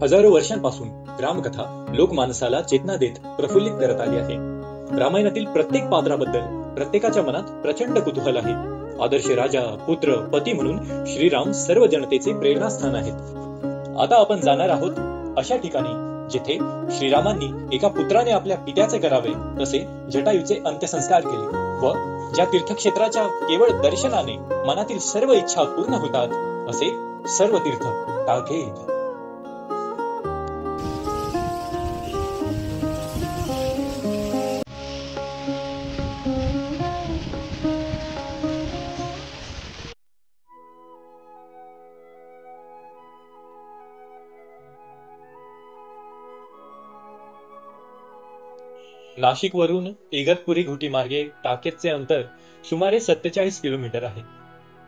हजारो वर्षांपासून रामकथा लोकमानसाला चेतना देत प्रफुल्लित करत आली आहे. रामायणातील प्रत्येक पात्राबद्दल प्रत्येकाच्या मनात प्रचंड कुतूहल आहे. आदर्श राजा, पुत्र, पती म्हणून श्रीराम सर्व जनतेचे प्रेरणास्थान आहेत. आता आपण जाणार आहोत अशा ठिकाणी जिथे श्रीरामांनी एका पुत्राने आपल्या पित्याचे करावे तसे जटायूचे अंत्यसंस्कार केले व ज्या तीर्थक्षेत्राच्या केवळ दर्शनाने मनातील सर्व इच्छा पूर्ण होतात असे सर्व तीर्थ टाकेद. नाशिक वरून इगतपुरी घुटी मार्गे टाकेदचे अंतर सुमारे 47 किलोमीटर आहे.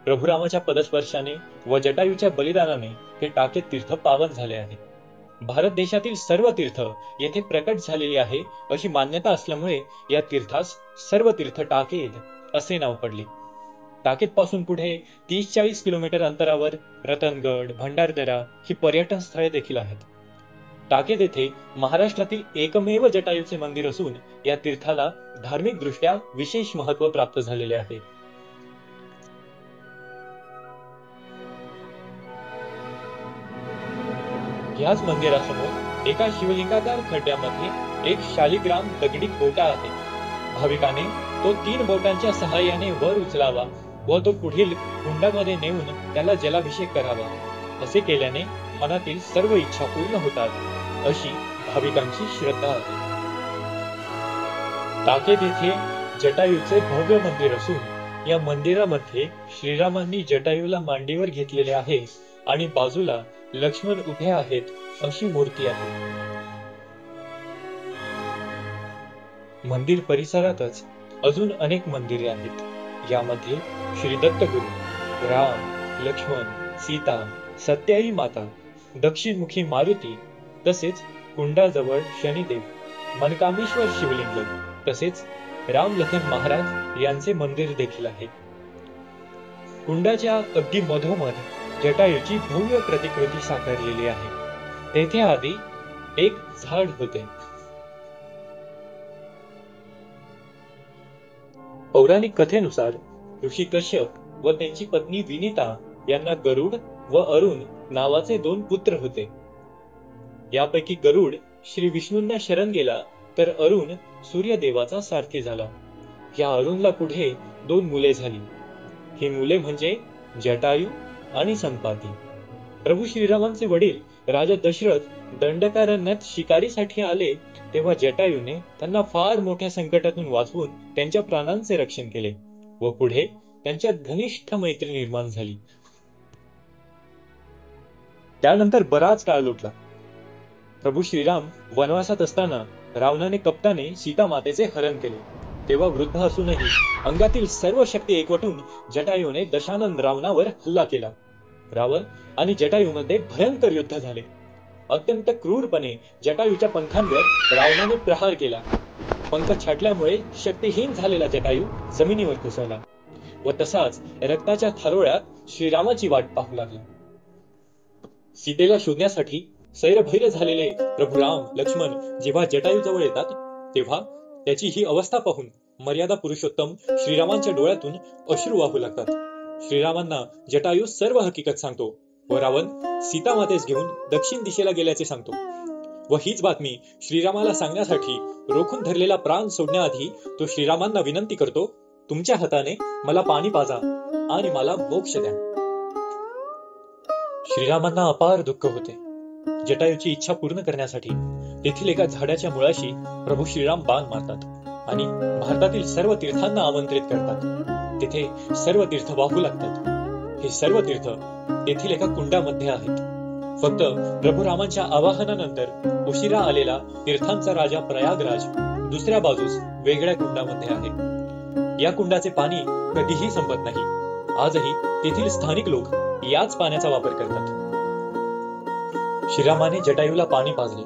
प्रभुरामाच्या पदस्पर्शाने व जटायूच्या बलिदानाने हे टाकेद तीर्थ पावन झाले आहे. भारत देशातील सर्व तीर्थ येथे प्रकट झालेली आहे अशी मान्यता असल्यामुळे या तीर्थास सर्व तीर्थ टाकेद असे नाव पडले. टाकेद पासून पुढे 30-40 किलोमीटर अंतरावर रतनगड, भंडारदरा ही पर्यटन स्थळे देखील आहेत. टाकेद येथे महाराष्ट्रातील एकमेव जटायूचे मंदिर असून या तीर्थाला धार्मिक दृष्ट्या विशेष महत्त्व प्राप्त झालेले आहे. याच मंदिरासमोर एका शिवलिंगाकार खड्ड्यामध्ये एक शालिग्राम दगडी गोटा आहे. भाविकाने तो 3 बोटांच्या सहाय्याने वर उचलावा व तो पुढील कुंडामध्ये नेऊन त्याला जलाभिषेक करावा. असे केल्याने मनातील सर्व इच्छा पूर्ण होतात अशी भाविकांची श्रद्धा आहे. टाकेद येथे जटायूचे भव्य मंदिर असून या मंदिरामध्ये श्रीरामांनी जटायूला मांडीवर घेतलेले आहे आणि बाजूला लक्ष्मण उभे आहेत अशी मूर्ती आहे. मंदिर परिसरातच अजून अनेक मंदिरे आहेत. यामध्ये श्री दत्तगुरु, राम, लक्ष्मण, सीता, सत्याई माता, दक्षिणमुखी मारुती तसेच कुंडाजवळ शनिदेव, मनकामेश्वर शिवलिंग तसेच राम लखन महाराज यांचे मंदिर देखील आहे. कुंडाच्या अगदी मधोमध जटायूची भव्य प्रतिकृती साकारलेली आहे. तेथे आधी एक झाड होते. पौराणिक कथेनुसार ऋषी कश्यप व त्यांची पत्नी विनीता यांना गरुड व अरुण नावाचे 2 पुत्र होते. यापैकी गरुड श्री विष्णूंना शरण गेला तर अरुण सूर्यदेवाचा सारथी झाला. या अरुणला पुढे 2 मुले झाली. ही मुले म्हणजे जटायू आणि संपाती. प्रभू श्रीरामांचे वडील राजा दशरथ दंडकारण्यात शिकारीसाठी आले तेव्हा जटायूने त्यांना फार मोठ्या संकटातून वाचवून त्यांच्या प्राणांचे रक्षण केले व पुढे त्यांच्यात घनिष्ठ मैत्री निर्माण झाली. त्यानंतर बराच काळ लोटला. प्रभू श्रीराम वनवासात असताना रावणाने कपटाने सीता मातेचे हरण केले. तेव्हा वृद्ध असूनही अंगातील सर्व शक्ती एकवटून जटायूने दशानन रावणावर हल्ला केला. रावण आणि जटायूमध्ये भयंकर युद्ध झाले. अत्यंत क्रूरपणे जटायूच्या पंखांवर रावणाने प्रहार केला. पंख छाटल्यामुळे शक्तिहीन झालेला जटायू जमिनीवर कोसळला व तसाच रक्ताच्या थारोळ्यात श्रीरामाची वाट पाहू लागला. सीतेला शोधण्यासाठी सैरभैर झालेले प्रभू राम, लक्ष्मण जेव्हा जटायू जवळ येतात तेव्हा त्याची ही अवस्था पाहून मर्यादा पुरुषोत्तम श्रीरामांच्या डोळ्यातून अश्रू वाहू लागतात. श्रीरामांना जटायू सर्व हकीकत सांगतो व रावण सीता मातेस घेऊन दक्षिण दिशेला गेल्याचे सांगतो व हीच बातमी श्रीरामाला सांगण्यासाठी रोखून धरलेला प्राण सोडण्याआधी तो श्रीरामांना विनंती करतो, तुमच्या हाताने मला पाणी पाजा आणि मला मोक्ष द्या. श्रीरामांना अपार दुःख होते. जटायूची इच्छा पूर्ण करण्यासाठी तेथील एका झाडाच्या मुळाशी प्रभू श्रीराम बाण मारतात आणि भारतातील सर्व तीर्थांना आमंत्रित करतात. तेथे सर्व तीर्थ वाहू लागतात. हे सर्व तीर्थ तेथील एका कुंडामध्ये आहेत. फक्त प्रभू रामांच्या आवाहनानंतर उशिरा आलेला तीर्थांचा राजा प्रयागराज दुसऱ्या बाजूस वेगळ्या कुंडामध्ये आहे. या कुंडाचे पाणी कधीही संपत नाही. आजही तेथील स्थानिक लोक याच पाण्याचा वापर करतात. श्रीरामाने जटायूला पाणी पाजले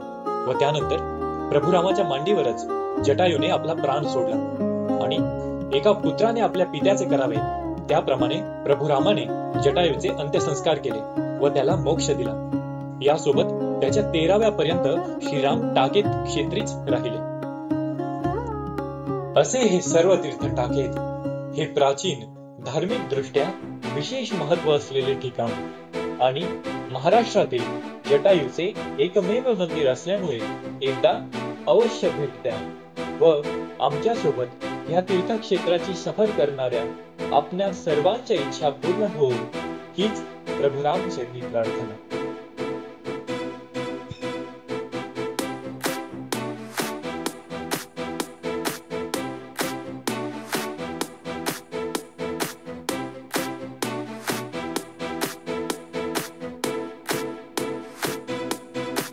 व त्यानंतर प्रभू रामाच्या मांडीवरच जटायूने आपला प्राण सोडला आणि एका पुत्राने आपल्या पित्याचे करावे त्याप्रमाणे प्रभू रामाने जटायूचे अंत्यसंस्कार केले व त्याला मोक्ष दिला. यासोबत त्याच्या 13व्या पर्यंत श्रीराम टाकेत क्षेत्रीच राहिले. असे हे सर्व तीर्थ टाकेत हे प्राचीन धार्मिक दृष्ट्या विशेष महत्व असलेले ठिकाण आणि महाराष्ट्रातील जटायूचे एकमेव मंदिर असल्यामुळे एकदा अवश्य भेट द्या व आमच्या सोबत या तीर्थक्षेत्राची सफर करणाऱ्या आपल्या सर्वांच्या इच्छा पूर्ण होईल हीच प्रभुराम चरणी प्रार्थना.